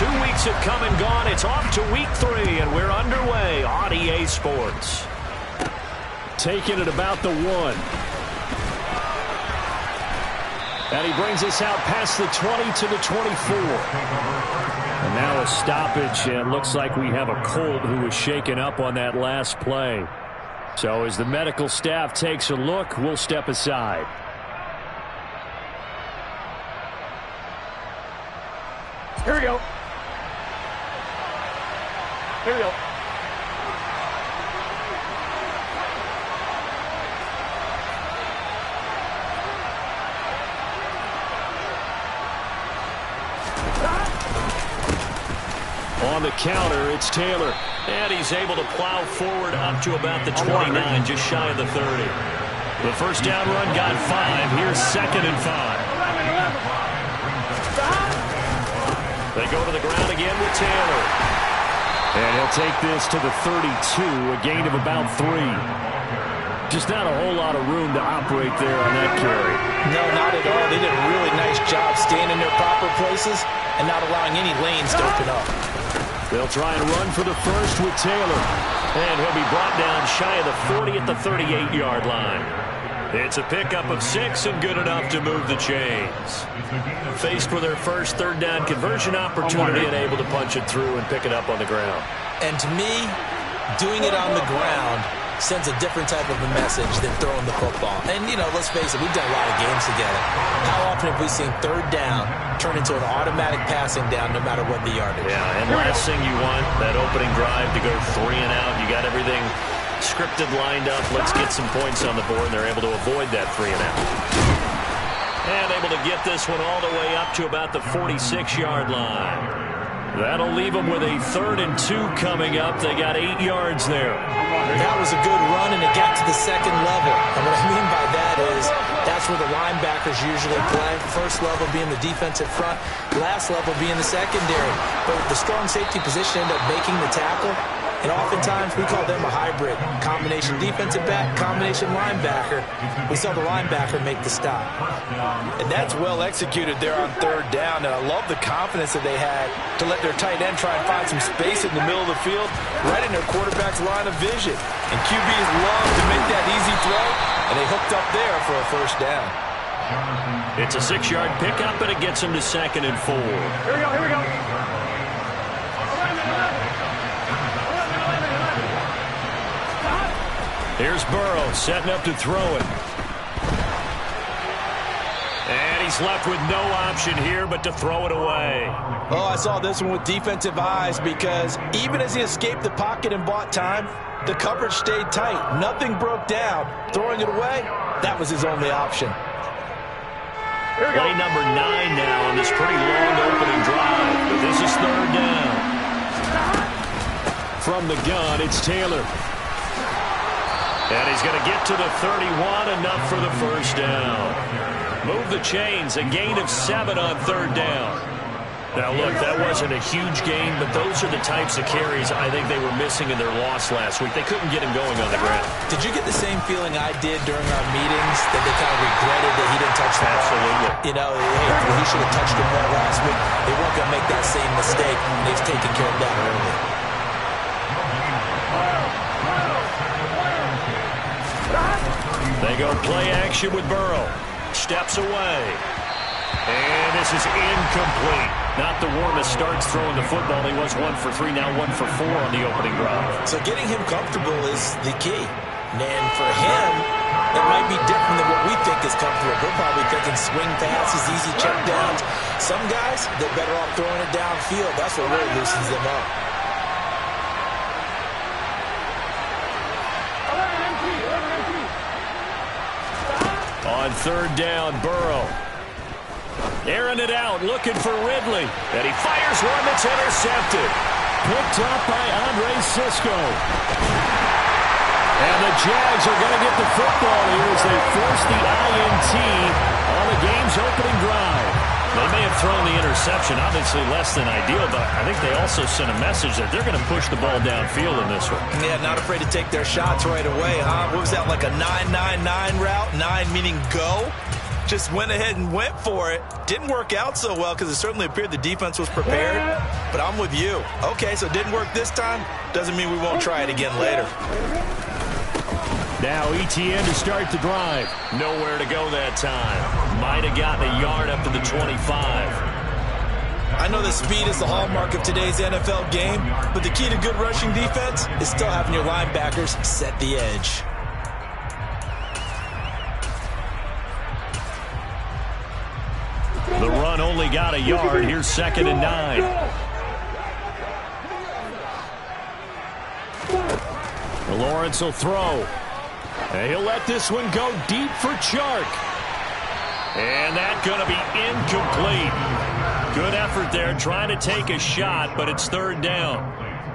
2 weeks have come and gone. It's off to week 3, and we're underway on EA Sports. Taking it about the 1. And he brings us out past the 20 to the 24. And now a stoppage, and looks like we have a Colt who was shaken up on that last play. So as the medical staff takes a look, we'll step aside. Here we go. Here we go. On the counter, it's Taylor. And he's able to plow forward up to about the 29, just shy of the 30. The first down run got 5. Here's 2nd and 5. They go to the ground again with Taylor. And he'll take this to the 32, a gain of about 3. Just not a whole lot of room to operate there on that carry. No, not at all. They did a really nice job staying in their proper places and not allowing any lanes to open up. They'll try and run for the first with Taylor. And he'll be brought down shy of the 40 at the 38-yard line. It's a pickup of 6 and good enough to move the chains. Faced with their first 3rd down conversion opportunity and able to punch it through and pick it up on the ground. And to me, doing it on the ground sends a different type of a message than throwing the football. And, you know, let's face it, we've done a lot of games together. How often have we seen 3rd down turn into an automatic passing down no matter what the yardage? Yeah, and last thing you want, that opening drive to go 3 and out. You got everything scripted, lined up. Let's get some points on the board, and they're able to avoid that 3 and out. And able to get this one all the way up to about the 46-yard line. That'll leave them with a 3rd and 2 coming up. They got 8 yards there. That was a good run, and it got to the 2nd level. And what I mean by that is that's where the linebackers usually play. First level being the defensive front, last level being the secondary. But the strong safety position ended up making the tackle. And oftentimes we call them a hybrid. Combination defensive back, combination linebacker. We saw the linebacker make the stop. And that's well executed there on 3rd down. And I love the confidence that they had to let their tight end try and find some space in the middle of the field, right in their quarterback's line of vision. And QBs love to make that easy throw, and they hooked up there for a 1st down. It's a 6-yard pickup, and it gets them to 2nd and 4. Here we go, here we go. Here's Burrow setting up to throw it. And he's left with no option here but to throw it away. Oh, I saw this one with defensive eyes because even as he escaped the pocket and bought time, the coverage stayed tight. Nothing broke down. Throwing it away, that was his only option. Play number 9 now on this pretty long opening drive. But this is 3rd down. From the gun, it's Taylor. And he's going to get to the 31, enough for the 1st down. Move the chains, a gain of 7 on 3rd down. Now, look, that wasn't a huge gain, but those are the types of carries I think they were missing in their loss last week. They couldn't get him going on the ground. Did you get the same feeling I did during our meetings, that they kind of regretted that he didn't touch the ball? Absolutely. You know, hey, he should have touched the ball last week. They weren't going to make that same mistake, and they've taken care of that early. They go play action with Burrow. Steps away. And this is incomplete. Not the warmest starts throwing the football. He was 1 for 3, now 1 for 4 on the opening drive. So getting him comfortable is the key. And for him, it might be different than what we think is comfortable. We're probably thinking swing passes, easy check downs. Some guys, they're better off throwing it downfield. That's what really loosens them up. On 3rd down, Burrow. Airing it out, looking for Ridley. And he fires one that's intercepted. Picked up by Andre Sisco. And the Jags are going to get the football here as they force the INT on the game's opening drive. They may have thrown the interception, obviously less than ideal, but I think they also sent a message that they're going to push the ball downfield in this one. Yeah, not afraid to take their shots right away, huh? What was that, like a 9-9-9 route? 9 meaning go? just went ahead and went for it. Didn't work out so well because it certainly appeared the defense was prepared. But I'm with you. Okay, so it didn't work this time. Doesn't mean we won't try it again later. Now ETN to start the drive. Nowhere to go that time. Might have gotten a yard up to the 25. I know that speed is the hallmark of today's NFL game, but the key to good rushing defense is still having your linebackers set the edge. The run only got a yard. Here's 2nd and 9. Lawrence will throw. And he'll let this one go deep for Chark. And that's going to be incomplete. Good effort there trying to take a shot, but it's 3rd down.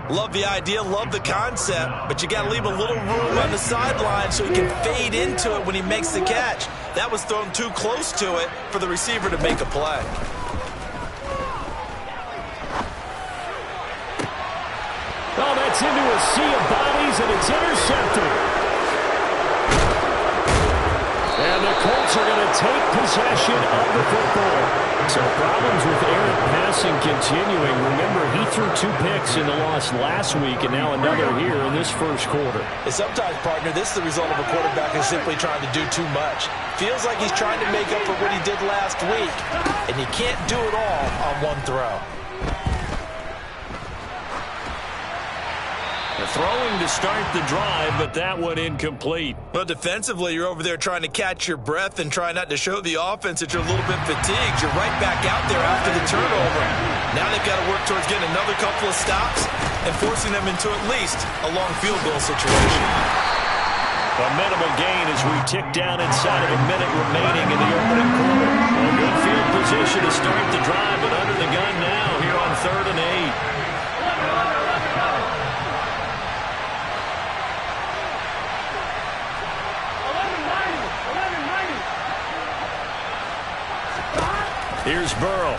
Love the idea, love the concept, but you got to leave a little room on the sideline so he can fade into it when he makes the catch. That was thrown too close to it for the receiver to make a play. Oh, that's into a sea of bodies, and it's intercepted. And the Colts are going to take possession of the football. So problems with errant passing continuing. Remember, he threw 2 picks in the loss last week, and now another here in this first quarter. And sometimes, partner, this is the result of a quarterback who's simply trying to do too much. Feels like he's trying to make up for what he did last week, and you can't do it all on one throw. Throwing to start the drive, but that one incomplete. Well, defensively, you're over there trying to catch your breath and try not to show the offense that you're a little bit fatigued. You're right back out there after the turnover. Now they've got to work towards getting another couple of stops and forcing them into at least a long field goal situation. A minimal gain as we tick down inside of a minute remaining in the opening quarter. A good field position to start the drive, but under the gun now here on 3rd and 8. Here's Burrow.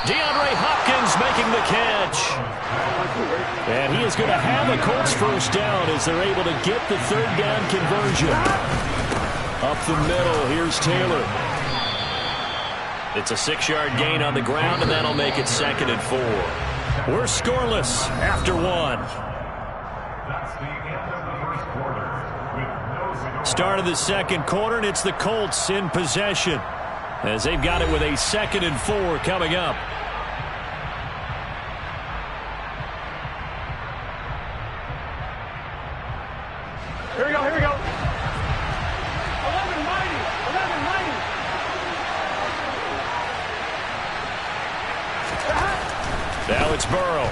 DeAndre Hopkins making the catch. And he is going to have a Colts first down as they're able to get the 3rd down conversion. Up the middle, here's Taylor. It's a 6-yard gain on the ground, and that'll make it 2nd and 4. We're scoreless after 1. Start of the second quarter, and it's the Colts in possession, as they've got it with a 2nd and 4 coming up. Here we go, here we go. 11 mighty, 11 mighty. Now it's Burrow.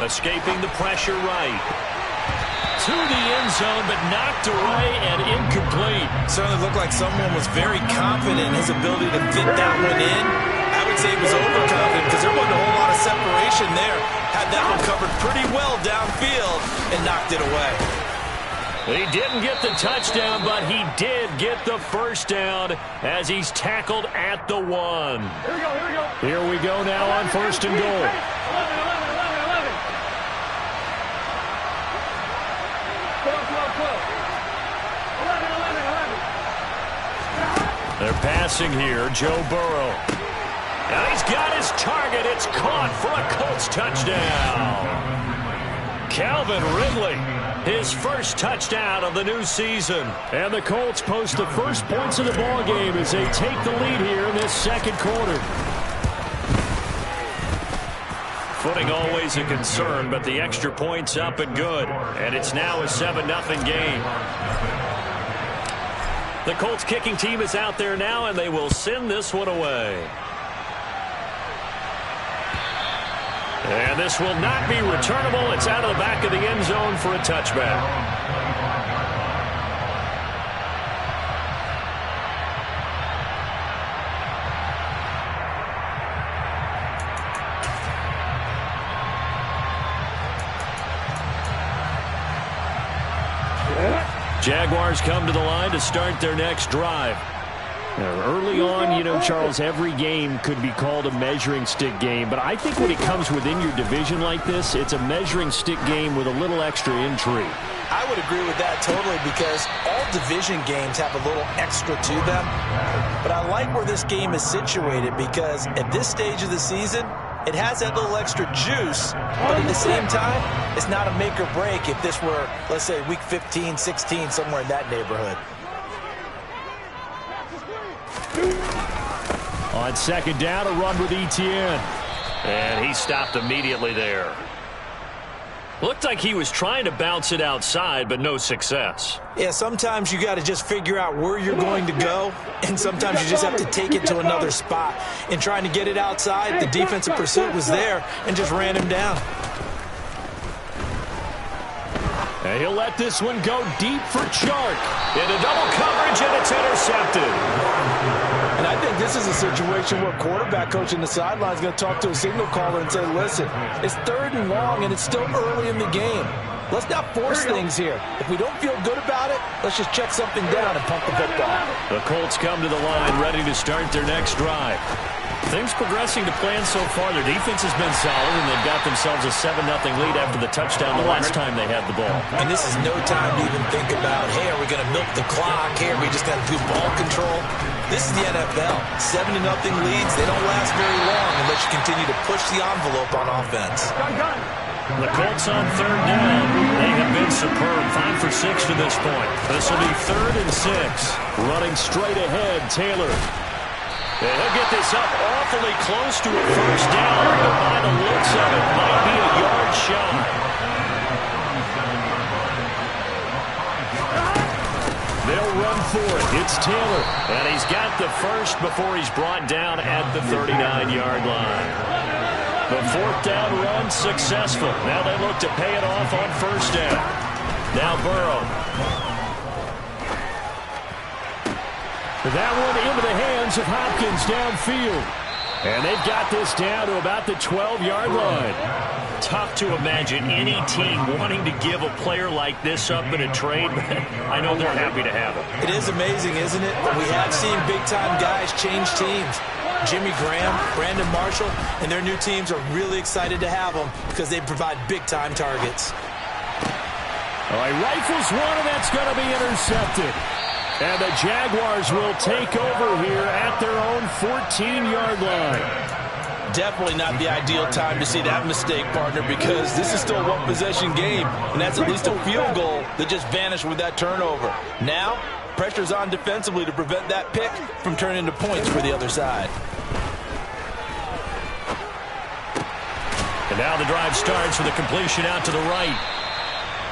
Escaping the pressure right. To the end zone, but knocked away and incomplete. Certainly looked like someone was very confident in his ability to fit that one in. I would say he was overconfident because there wasn't a whole lot of separation there. Had that one covered pretty well downfield and knocked it away. He didn't get the touchdown, but he did get the first down as he's tackled at the 1. Here we go, here we go. Here we go now on 1st and goal. 11, 11, 11, 11. 12, 12, 12. 11, 11, 11. They're passing here, Joe Burrow. Now he's got his target. It's caught for a Colts touchdown. Calvin Ridley, his first touchdown of the new season. And the Colts post the first points of the ballgame as they take the lead here in this second quarter. Footing always a concern, but the extra point's up and good. And it's now a 7-0 game. The Colts kicking team is out there now, and they will send this one away. And this will not be returnable. It's out of the back of the end zone for a touchback. Jaguars come to the line to start their next drive. Now, early on, you know, Charles, every game could be called a measuring stick game. But I think when it comes within your division like this, it's a measuring stick game with a little extra intrigue. I would agree with that totally because all division games have a little extra to them. But I like where this game is situated because at this stage of the season, it has that little extra juice, but at the same time, it's not a make or break if this were, let's say, week 15, 16, somewhere in that neighborhood. On second down, a run with Etienne. And he stopped immediately there. Looked like he was trying to bounce it outside, but no success. Yeah, sometimes you got to just figure out where you're going to go, and sometimes you just have to take it to another spot. In trying to get it outside, the defensive pursuit was there and just ran him down. And he'll let this one go deep for Chark. Into double coverage, and it's intercepted. And I think this is a situation where quarterback coach in the sideline is going to talk to a signal caller and say, listen, it's 3rd and long, and it's still early in the game. Let's not force things here. If we don't feel good about it, let's just check something down and pump the football. The Colts come to the line ready to start their next drive. Things progressing to plan so far. Their defense has been solid, and they've got themselves a 7-0 lead after the touchdown the last time they had the ball. And this is no time to even think about, hey, are we going to milk the clock? Hey, are we just going to do ball control? This is the NFL. 7-0 leads, they don't last very long unless you continue to push the envelope on offense. The Colts on 3rd down. They have been superb. 5 for 6 to this point. This will be 3rd and 6. Running straight ahead, Taylor. And he'll get this up awfully close to a first down, but by the looks of it, might be a yard shot. They'll run for it. It's Taylor. And he's got the first before he's brought down at the 39-yard line. The 4th down run successful. Now they look to pay it off on first down. Now Burrow. That one into the hands of Hopkins downfield. And they've got this down to about the 12-yard line. Tough to imagine any team wanting to give a player like this up in a trade, but I know they're happy to have him. It is amazing, isn't it? We have seen big-time guys change teams. Jimmy Graham, Brandon Marshall, and their new teams are really excited to have them because they provide big-time targets. All right, rifles one, and that's going to be intercepted. And the Jaguars will take over here at their own 14-yard line. Definitely not the ideal time to see that mistake, partner, because this is still a one-possession game, and that's at least a field goal that just vanished with that turnover. Now, pressure's on defensively to prevent that pick from turning into points for the other side. And now the drive starts with a completion out to the right.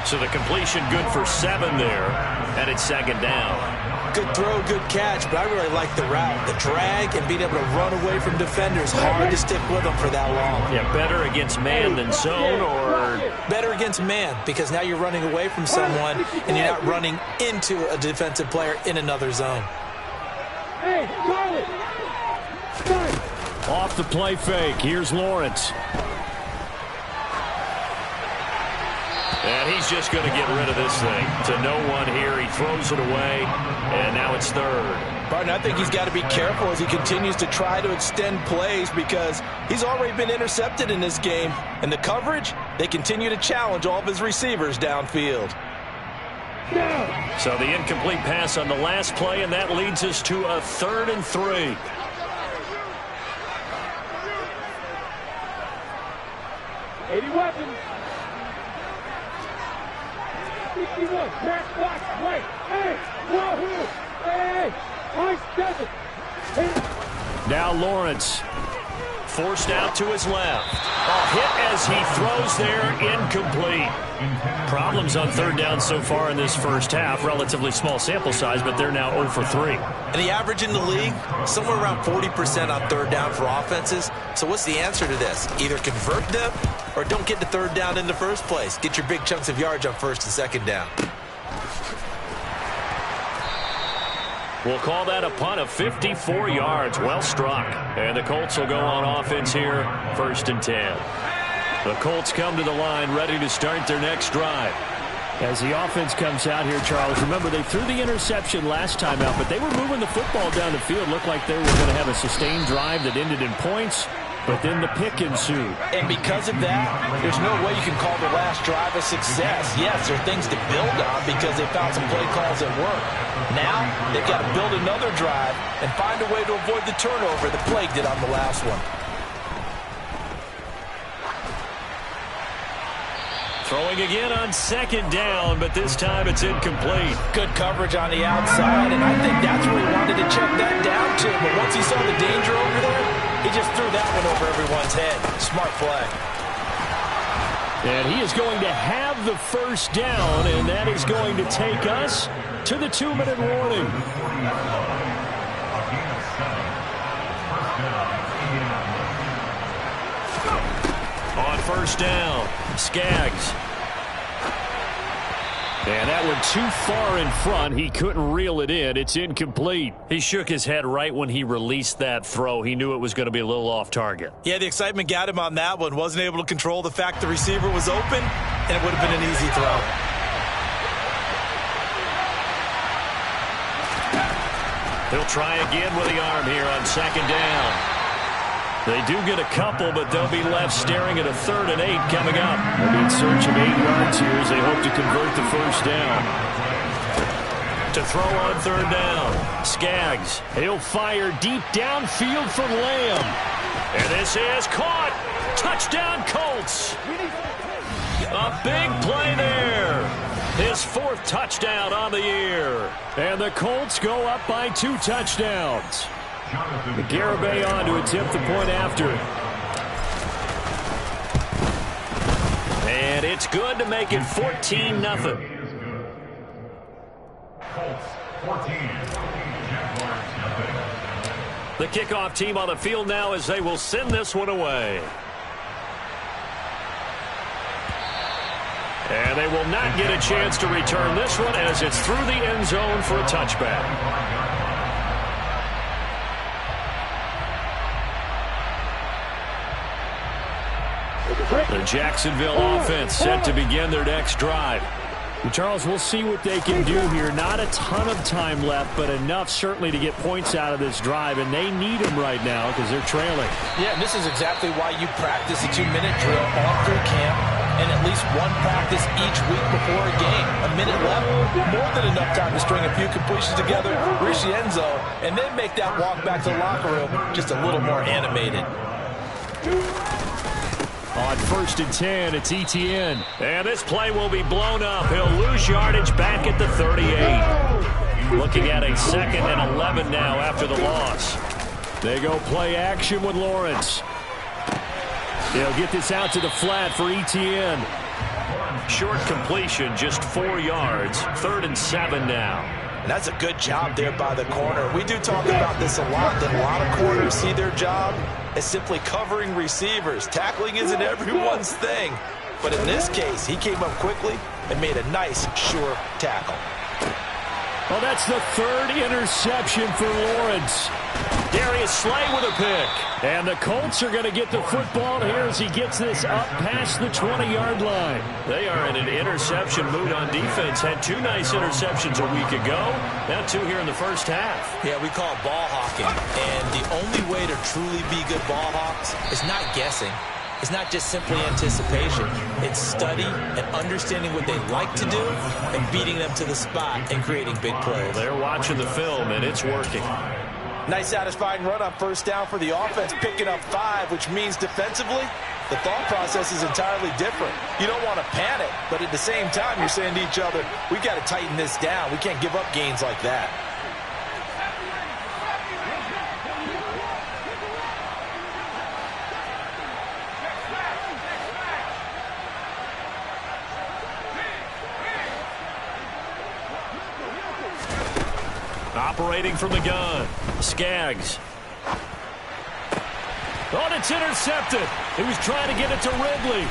So the completion good for 7 there, and it's 2nd down. Good throw, good catch, but I really like the route. The drag and being able to run away from defenders, hard to stick with them for that long. Yeah, better against man than zone, or? Better against man, because now you're running away from someone and you're not running into a defensive player in another zone. Hey, Charlie! Off the play fake, here's Lawrence. And he's just going to get rid of this thing to no one here. He throws it away, and now it's 3rd. Partner, I think he's got to be careful as he continues to try to extend plays because he's already been intercepted in this game. And the coverage, they continue to challenge all of his receivers downfield. So the incomplete pass on the last play, and that leads us to a 3rd and 3. Weapons. 61, back, box, right. Hey, wahoo! Hey, ice desert. Hey. Now Lawrence forced out to his left. A hit as he throws there, incomplete. Problems on 3rd down so far in this first half. Relatively small sample size, but they're now 0 for 3. And the average in the league, somewhere around 40% on 3rd down for offenses. So what's the answer to this? Either convert them or don't get to 3rd down in the first place. Get your big chunks of yards on 1st and 2nd down. We'll call that a punt of 54 yards. Well struck. And the Colts will go on offense here, 1st and 10. The Colts come to the line ready to start their next drive. As the offense comes out here, Charles, remember they threw the interception last time out, but they were moving the football down the field. Looked like they were going to have a sustained drive that ended in points. but then the pick ensued. And because of that, there's no way you can call the last drive a success. Yes, there are things to build on because they found some play calls that work. Now, they've got to build another drive and find a way to avoid the turnover that plagued it on the last one. Throwing again on second down, but this time it's incomplete. Good coverage on the outside, and I think that's where he wanted to check that down to. But once he saw the danger over there, he just threw that one over everyone's head. Smart play. And he is going to have the first down, and that is going to take us to the 2-minute warning. On first down, Skaggs. And that one too far in front. He couldn't reel it in. It's incomplete. He shook his head right when he released that throw. He knew it was going to be a little off target. Yeah, the excitement got him on that one. Wasn't able to control the fact the receiver was open, and it would have been an easy throw. He'll try again with the arm here on second down. They do get a couple, but they'll be left staring at a 3rd and 8 coming up. They'll be in search of 8 yards here as they hope to convert the first down. To throw on 3rd down, Skaggs. He'll fire deep downfield for Lamb. And this is caught. Touchdown, Colts. A big play there. His 4th touchdown on the year. And the Colts go up by 2 touchdowns. The Garibay on to attempt the point after. And it's good to make it 14-0. The kickoff team on the field now as they will send this one away. And they will not get a chance to return this one as it's through the end zone for a touchback. The Jacksonville offense set to begin their next drive. And Charles, we'll see what they can do here. Not a ton of time left, but enough certainly to get points out of this drive, and they need them right now because they're trailing. Yeah, and this is exactly why you practice a 2-minute drill all through camp and at least one practice each week before a game. A minute left, more than enough time to string a few completions together, reach the end zone, and then make that walk back to the locker room just a little more animated. On 1st and 10, it's Etienne. And this play will be blown up. He'll lose yardage back at the 38. Looking at a 2nd and 11 now after the loss. They go play action with Lawrence. They'll get this out to the flat for Etienne. Short completion, just 4 yards. 3rd and 7 now. And that's a good job there by the corner. We do talk about this a lot, that a lot of corners see their job as simply covering receivers. Tackling isn't everyone's thing. But in this case, he came up quickly and made a nice, sure tackle. Well, that's the 3rd interception for Lawrence. Darius Slay with a pick. And the Colts are going to get the football here as he gets this up past the 20-yard line. They are in an interception mood on defense. Had 2 nice interceptions a week ago. Now 2 here in the first half. Yeah, we call it ball hawking. And the only way to truly be good ball hawks is not guessing. It's not just simply anticipation. It's study and understanding what they like to do and beating them to the spot and creating big plays. They're watching the film, and it's working. Nice satisfying run on first down for the offense, picking up 5, which means defensively, the thought process is entirely different. You don't want to panic, but at the same time, you're saying to each other, we've got to tighten this down. We can't give up gains like that. Operating from the gun, Skaggs. Oh, and it's intercepted. He was trying to get it to Ridley.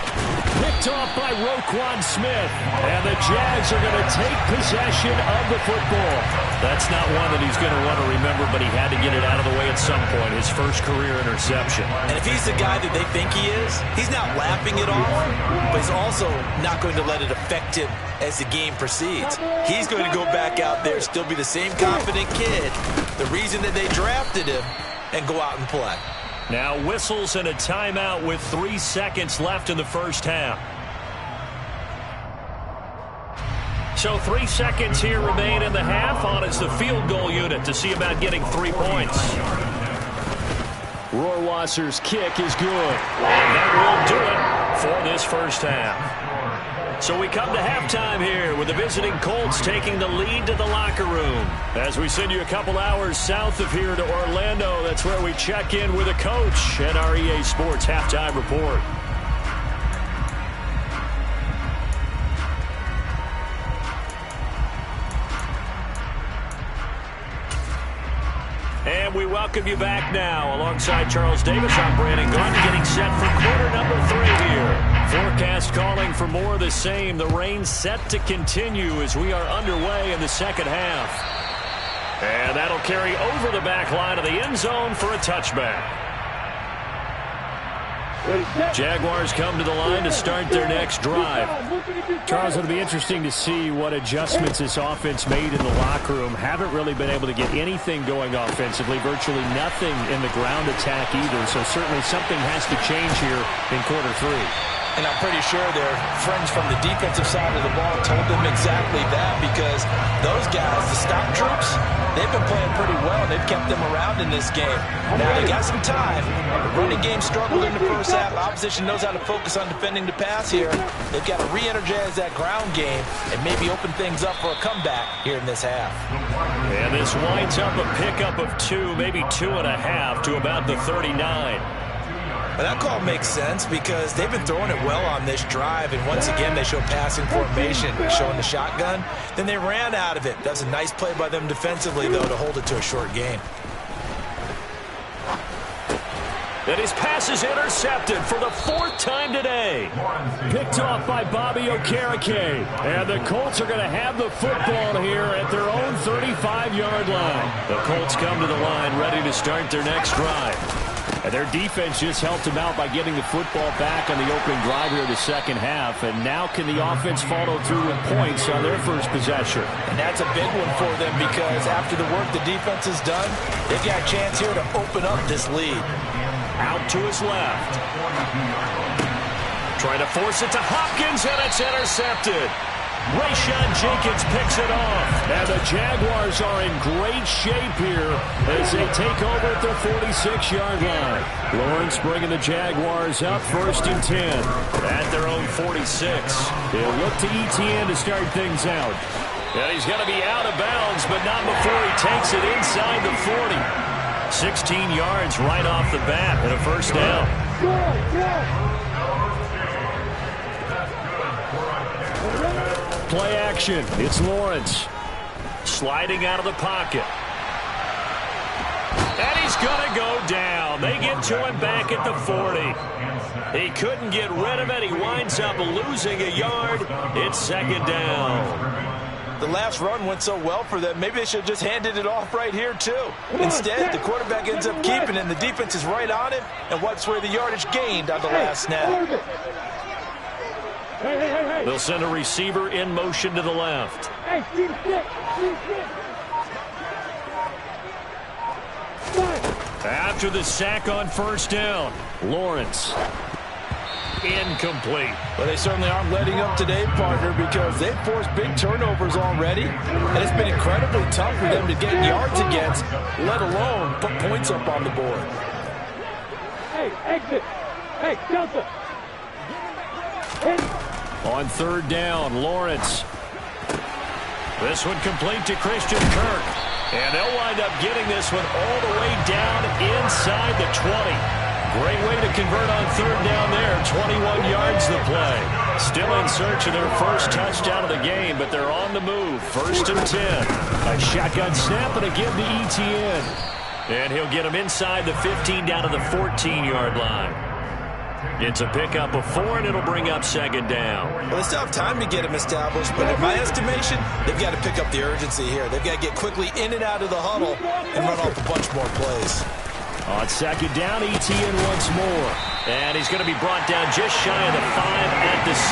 Picked off by Roquan Smith. And the Jags are going to take possession of the football. That's not one that he's going to want to remember, but he had to get it out of the way at some point. His first career interception. And if he's the guy that they think he is, he's not laughing it off, but he's also not going to let it affect him as the game proceeds. He's going to go back out there, still be the same confident kid, the reason that they drafted him, and go out and play. Now whistles and a timeout with 3 seconds left in the first half. So 3 seconds here remain in the half. On is the field goal unit to see about getting 3 points. Rohrwasser's kick is good. And that will do it for this first half. So we come to halftime here with the visiting Colts taking the lead to the locker room. As we send you a couple hours south of here to Orlando, that's where we check in with a coach at our EA Sports Halftime Report. And we welcome you back now. Alongside Charles Davis, I'm Brandon Gordon, getting set for quarter number 3 here. Forecast calling for more of the same. The rain set to continue as we are underway in the second half. And that'll carry over the back line of the end zone for a touchback. Jaguars come to the line to start their next drive. Charles, it'll be interesting to see what adjustments this offense made in the locker room. Haven't really been able to get anything going offensively, virtually nothing in the ground attack either. So certainly something has to change here in quarter 3. And I'm pretty sure their friends from the defensive side of the ball told them exactly that, because those guys, the stock troops, they've been playing pretty well. They've kept them around in this game. Now they got some time. The running game struggled in the first half. Opposition knows how to focus on defending the pass here. They've got to re-energize that ground game and maybe open things up for a comeback here in this half. And this winds up a pickup of 2, maybe 2.5 to about the 39. But that call makes sense because they've been throwing it well on this drive, and once again they show passing formation, showing the shotgun. Then they ran out of it. That's a nice play by them defensively, though, to hold it to a short gain. And his pass is intercepted for the 4th time today. Picked off by Bobby Okereke. And the Colts are going to have the football here at their own 35-yard line. The Colts come to the line ready to start their next drive. And their defense just helped them out by getting the football back on the opening drive here of the second half. And now can the offense follow through with points on their first possession? And that's a big one for them because after the work the defense has done, they've got a chance here to open up this lead. Out to his left. Trying to force it to Hopkins, and it's intercepted. Rayshon Jenkins picks it off. And the Jaguars are in great shape here as they take over at their 46-yard line. Lawrence bringing the Jaguars up 1st and 10. At their own 46. They'll look to ETN to start things out. And he's going to be out of bounds, but not before he takes it inside the 40. 16 yards right off the bat and a first down. Play action. It's Lawrence. Sliding out of the pocket. And he's going to go down. They get to him back at the 40. He couldn't get rid of it. He winds up losing a yard. It's second down. The last run went so well for them, maybe they should have just handed it off right here, too. Instead, the quarterback ends up keeping it, and the defense is right on it, and wipes away the yardage gained on the last snap. They'll send a receiver in motion to the left. After the sack on first down, Lawrence. Incomplete. Well, they certainly aren't letting up today, partner, because they've forced big turnovers already, and it's been incredibly tough for them to get yards against, let alone put points up on the board. Hey, exit. Hey, Delta. On 3rd down, Lawrence. This one complete to Christian Kirk. And they'll wind up getting this one all the way down inside the 20. Great way to convert on 3rd down there. 21 yards the play. Still in search of their first touchdown of the game, but they're on the move. 1st and 10. A shotgun snap and a give to ETN. And he'll get him inside the 15 down to the 14-yard line. It's a pickup of 4, and it'll bring up 2nd down. Well, they still have time to get him established, but in my estimation, they've got to pick up the urgency here. They've got to get quickly in and out of the huddle and run off a bunch more plays. On 2nd down, ETN once more. And he's going to be brought down just shy of the 5 at the 6.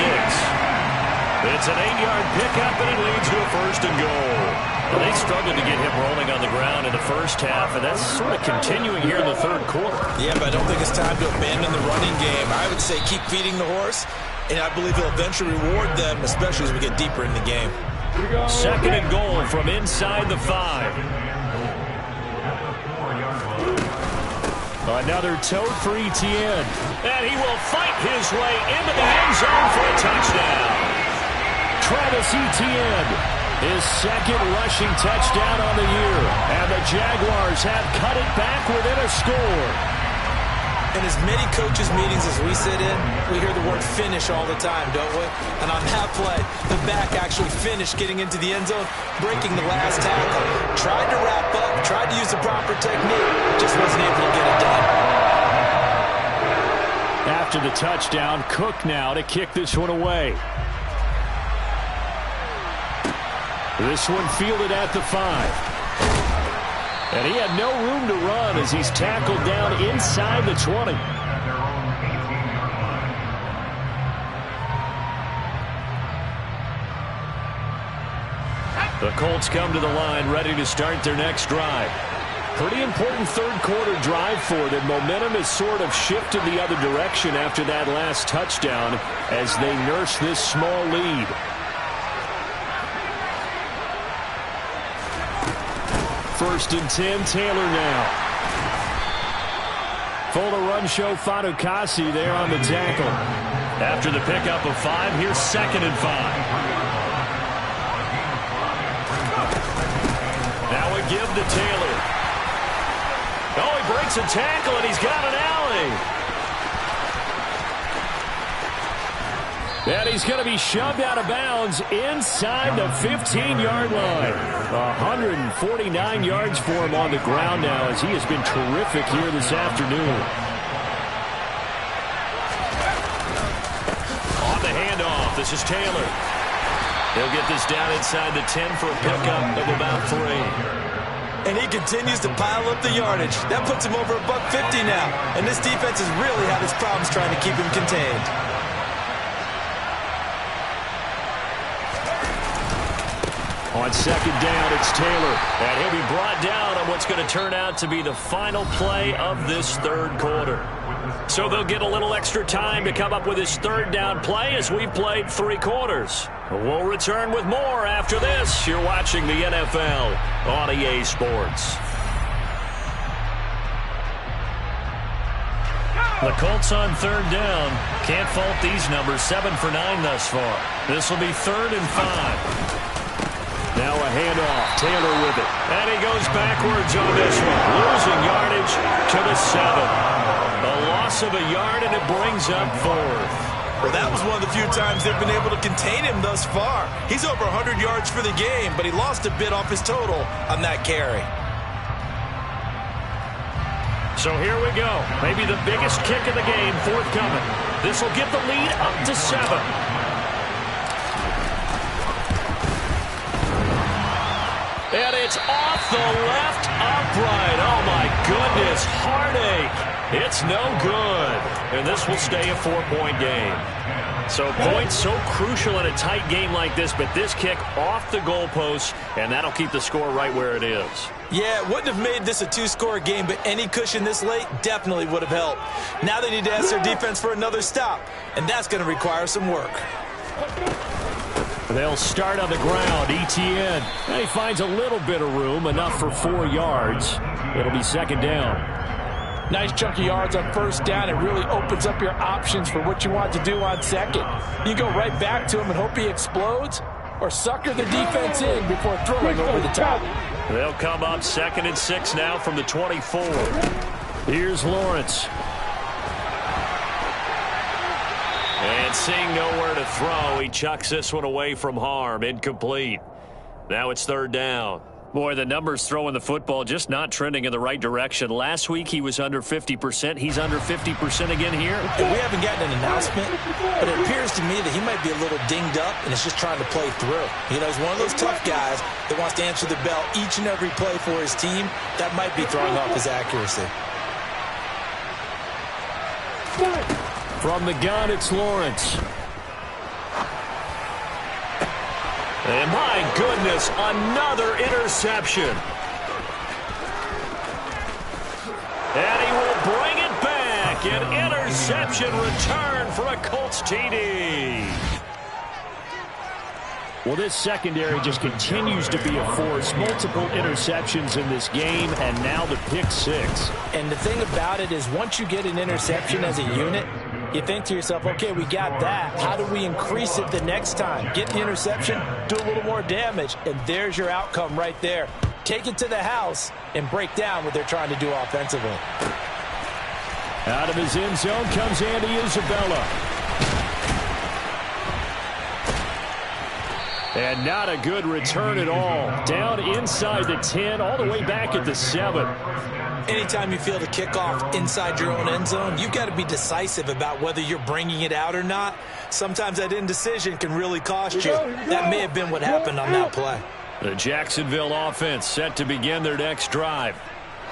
It's an 8-yard pickup, and it leads to a first and goal. Well, they struggled to get him rolling on the ground in the first half, and that's sort of continuing here in the third quarter. Yeah, but I don't think it's time to abandon the running game. I would say keep feeding the horse, and I believe he'll eventually reward them, especially as we get deeper in the game. Second and goal from inside the 5. Another toe for Etienne. And he will fight his way into the end zone for a touchdown. Travis Etienne, his second rushing touchdown on the year. And the Jaguars have cut it back within a score. In as many coaches' meetings as we sit in, we hear the word finish all the time, don't we? And on that play, the back actually finished getting into the end zone, breaking the last tackle. Tried to wrap up, tried to use the proper technique, just wasn't able to get it done. After the touchdown, Cook now to kick this one away. This one fielded at the 5. And he had no room to run as he's tackled down inside the 20. The Colts come to the line ready to start their next drive. Pretty important third quarter drive for them. Momentum has sort of shifted the other direction after that last touchdown as they nurse this small lead. First and 10, Taylor now. Full of run show, Fatukasi there on the tackle. After the pickup of 5, here's second and 5. Now a give to Taylor. Oh, he breaks a tackle, and he's got an alley. And he's going to be shoved out of bounds inside the 15-yard line. 149 yards for him on the ground now as he has been terrific here this afternoon. On the handoff, this is Taylor. He'll get this down inside the 10 for a pickup of about 3. And he continues to pile up the yardage. That puts him over $150 now. And this defense has really had its problems trying to keep him contained. On second down, it's Taylor. And he'll be brought down on what's going to turn out to be the final play of this third quarter. So they'll get a little extra time to come up with his third down play as we've played 3 quarters. We'll return with more after this. You're watching the NFL on EA Sports. The Colts on third down. Can't fault these numbers. 7 for 9 thus far. This will be 3rd and 5. Now a handoff. Taylor with it. And he goes backwards on this one. Losing yardage to the 7. A loss of a yard, and it brings up 4th. Well, that was one of the few times they've been able to contain him thus far. He's over 100 yards for the game, but he lost a bit off his total on that carry. So here we go. Maybe the biggest kick of the game forthcoming. This will get the lead up to 7. And it's off the left upright. Oh, my goodness. Heartache. It's no good. And this will stay a 4-point game. So points so crucial in a tight game like this, but this kick off the goalpost, and that'll keep the score right where it is. Yeah, it wouldn't have made this a 2-score game, but any cushion this late definitely would have helped. Now they need to ask their defense for another stop, and that's going to require some work. They'll start on the ground. Etienne. And he finds a little bit of room, enough for 4 yards. It'll be second down. Nice chunk of yards on first down. It really opens up your options for what you want to do on second. You go right back to him and hope he explodes, or sucker the defense in before throwing over the top. They'll come up 2nd and 6 now from the 24. Here's Lawrence. And seeing nowhere to throw, he chucks this one away from harm. Incomplete. Now it's 3rd down. Boy, the numbers throwing the football just not trending in the right direction. Last week he was under 50%. He's under 50% again here. And we haven't gotten an announcement, but it appears to me that he might be a little dinged up and is just trying to play through. You know, he's one of those tough guys that wants to answer the bell each and every play for his team. That might be throwing off his accuracy. From the gun, it's Lawrence. And my goodness, another interception. And he will bring it back. An interception return for a Colts TD. Well, this secondary just continues to be a force. Multiple interceptions in this game, and now the pick six. And the thing about it is once you get an interception as a unit, you think to yourself, okay, we got that. How do we increase it the next time? Get the interception, do a little more damage, and there's your outcome right there. Take it to the house and break down what they're trying to do offensively. Out of his end zone comes Andy Isabella. And not a good return at all. Down inside the 10, all the way back at the 7. Anytime you feel the kickoff inside your own end zone, you've got to be decisive about whether you're bringing it out or not. Sometimes that indecision can really cost you. That may have been what happened on that play. The Jacksonville offense set to begin their next drive.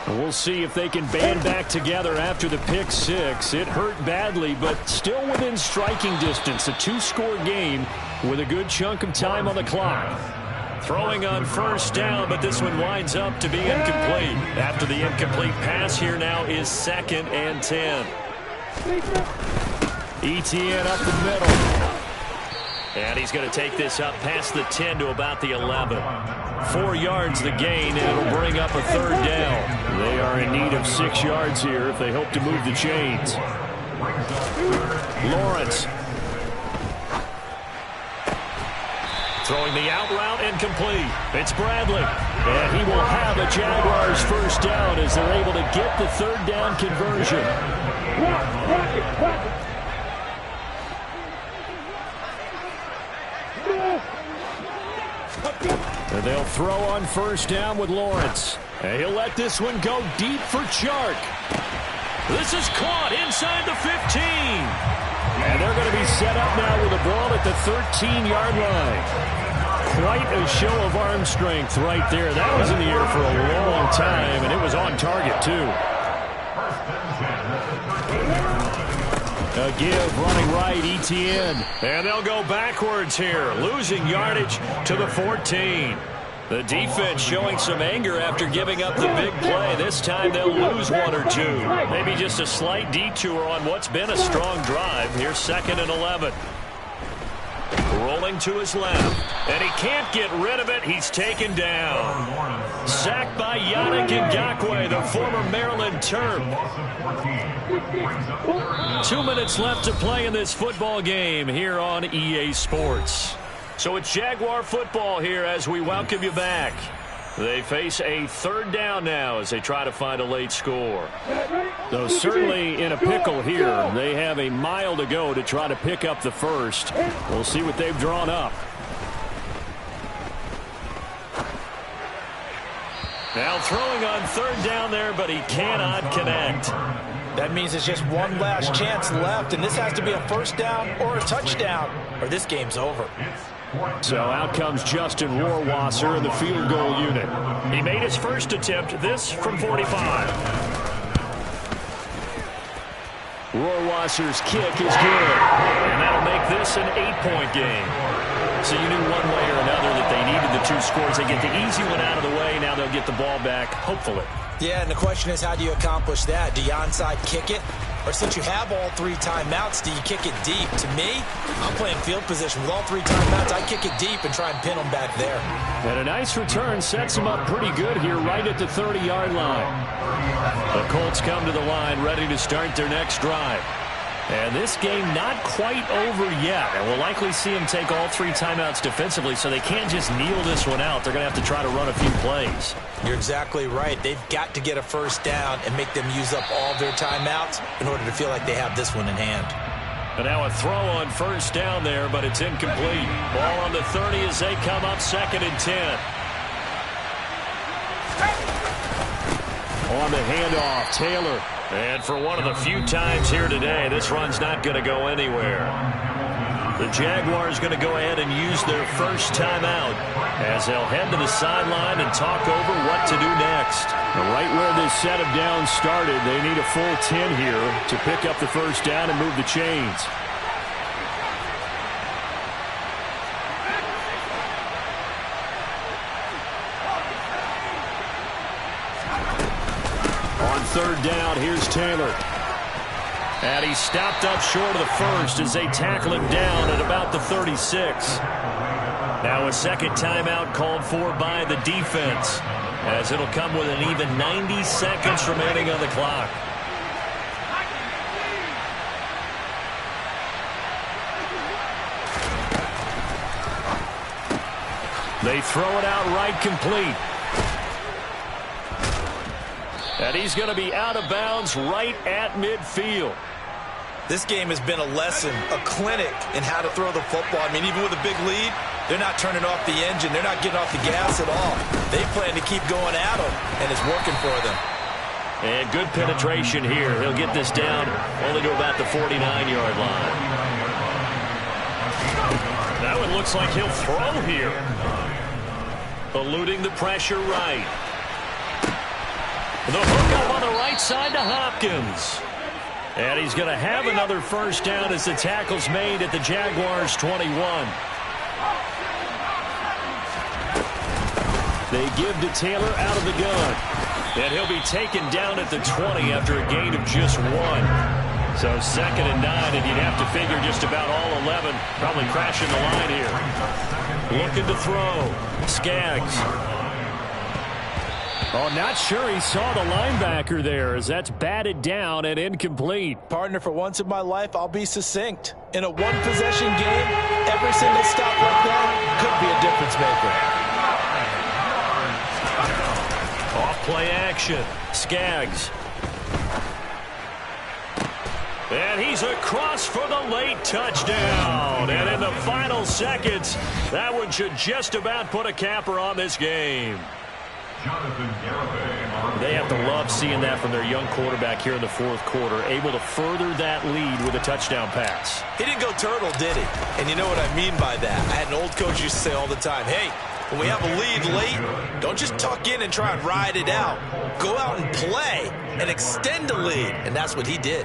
We'll see if they can band back together after the pick six. It hurt badly, but still within striking distance. A two-score game with a good chunk of time on the clock. Throwing on first down, but this one winds up to be incomplete. After the incomplete pass, here now is 2nd and 10. Etienne up the middle. And he's going to take this up past the 10 to about the 11. 4 yards the gain, and it'll bring up a 3rd down. They are in need of 6 yards here if they hope to move the chains. Lawrence. Throwing the out route incomplete. It's Bradley. And he will have a Jaguars first down as they're able to get the 3rd down conversion. And they'll throw on first down with Lawrence. And he'll let this one go deep for Chark. This is caught inside the 15. And they're going to be set up now with the ball at the 13-yard line. Quite a show of arm strength right there. That was in the air for a long time, and it was on target, too. A give running right, Etienne. And they'll go backwards here, losing yardage to the 14. The defense showing some anger after giving up the big play. This time they'll lose 1 or 2. Maybe just a slight detour on what's been a strong drive. Here's 2nd and 11. Rolling to his left. And he can't get rid of it. He's taken down. Sacked by Yannick Ngakoue, the former Maryland Terp. 2 minutes left to play in this football game here on EA Sports. So it's Jaguar football here as we welcome you back. They face a 3rd down now as they try to find a late score. Though certainly in a pickle here. They have a mile to go to try to pick up the first. We'll see what they've drawn up. Now throwing on 3rd down there, but he cannot connect. That means it's just one last chance left, and this has to be a first down or a touchdown, or this game's over. So out comes Justin Rohrwasser in the field goal unit. He made his first attempt, this from 45. Rohrwasser's kick is good. And that'll make this an 8-point game. So you knew one way or another that they needed the 2 scores. They get the easy one out of the way. Now they'll get the ball back, hopefully. Yeah, and the question is, how do you accomplish that? Do you onside kick it? Or since you have all 3 timeouts, do you kick it deep? To me, I'm playing field position with all 3 timeouts. I kick it deep and try and pin them back there. And a nice return sets them up pretty good here right at the 30-yard line. The Colts come to the line ready to start their next drive. And this game not quite over yet. And we'll likely see them take all 3 timeouts defensively, so they can't just kneel this one out. They're going to have to try to run a few plays. You're exactly right. They've got to get a first down and make them use up all their timeouts in order to feel like they have this one in hand. And now a throw on first down there, but it's incomplete. Ball on the 30 as they come up 2nd and 10. On the handoff, Taylor. And for one of the few times here today, this run's not going to go anywhere. The Jaguars going to go ahead and use their first timeout as they'll head to the sideline and talk over what to do next. Right where this set of downs started, they need a full 10 here to pick up the first down and move the chains. third down. Here's Taylor. And he stopped up short of the first as they tackle him down at about the 36. Now a second timeout called for by the defense, as it'll come with an even 90 seconds remaining on the clock. They throw it out right complete. And he's going to be out of bounds right at midfield. This game has been a lesson, a clinic in how to throw the football. I mean, even with a big lead, they're not turning off the engine. They're not getting off the gas at all. They plan to keep going at them, and it's working for them. And good penetration here. He'll get this down only to about the 49-yard line. Now it looks like he'll throw here. Eluding the pressure right. The hookup on the right side to Hopkins. And he's going to have another first down as the tackle's made at the Jaguars' 21. They give to Taylor out of the gun. And he'll be taken down at the 20 after a gain of just 1. So 2nd and 9, and you'd have to figure just about all 11 probably crashing the line here. Looking to throw. Skaggs. Oh, not sure he saw the linebacker there, as that's batted down and incomplete. Partner, for once in my life, I'll be succinct. In a one-possession game, every single stop like that could be a difference maker. Off-play action. Skaggs. And he's across for the late touchdown. And in the final seconds, that one should just about put a capper on this game. They have to love seeing that from their young quarterback here in the fourth quarter, able to further that lead with a touchdown pass. He didn't go turtle, did he? And you know what I mean by that. I had an old coach used to say all the time, hey, when we have a lead late, don't just tuck in and try and ride it out. Go out and play and extend the lead. And that's what he did.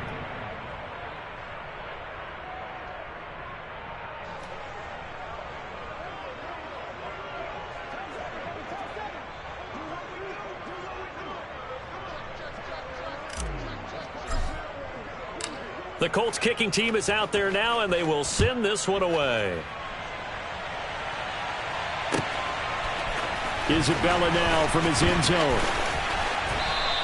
The Colts kicking team is out there now, and they will send this one away. Isabella now from his end zone.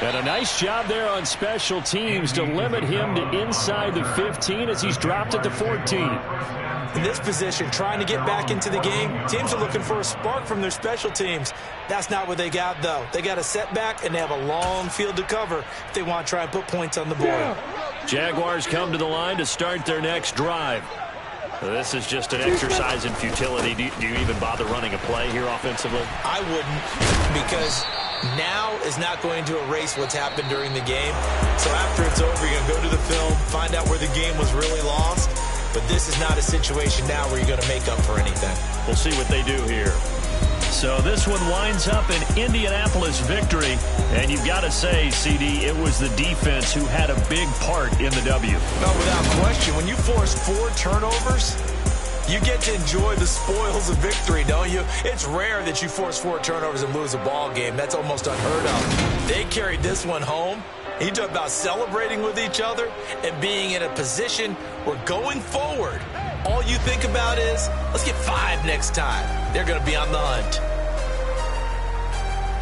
And a nice job there on special teams to limit him to inside the 15 as he's dropped at the 14. In this position, trying to get back into the game, teams are looking for a spark from their special teams. That's not what they got, though. They got a setback, and they have a long field to cover if they want to try and put points on the board. Jaguars come to the line to start their next drive. This is just an exercise in futility. Do you even bother running a play here offensively? I wouldn't, because now is not going to erase what's happened during the game. So after it's over, you're going to go to the film, find out where the game was really lost. But this is not a situation now where you're going to make up for anything. We'll see what they do here. So this one winds up an Indianapolis victory. And you've got to say, CD, it was the defense who had a big part in the W. No, without question. When you force 4 turnovers, you get to enjoy the spoils of victory, don't you? It's rare that you force 4 turnovers and lose a ball game. That's almost unheard of. They carried this one home. You talk about celebrating with each other and being in a position where going forward, all you think about is, let's get 5 next time. They're going to be on the hunt.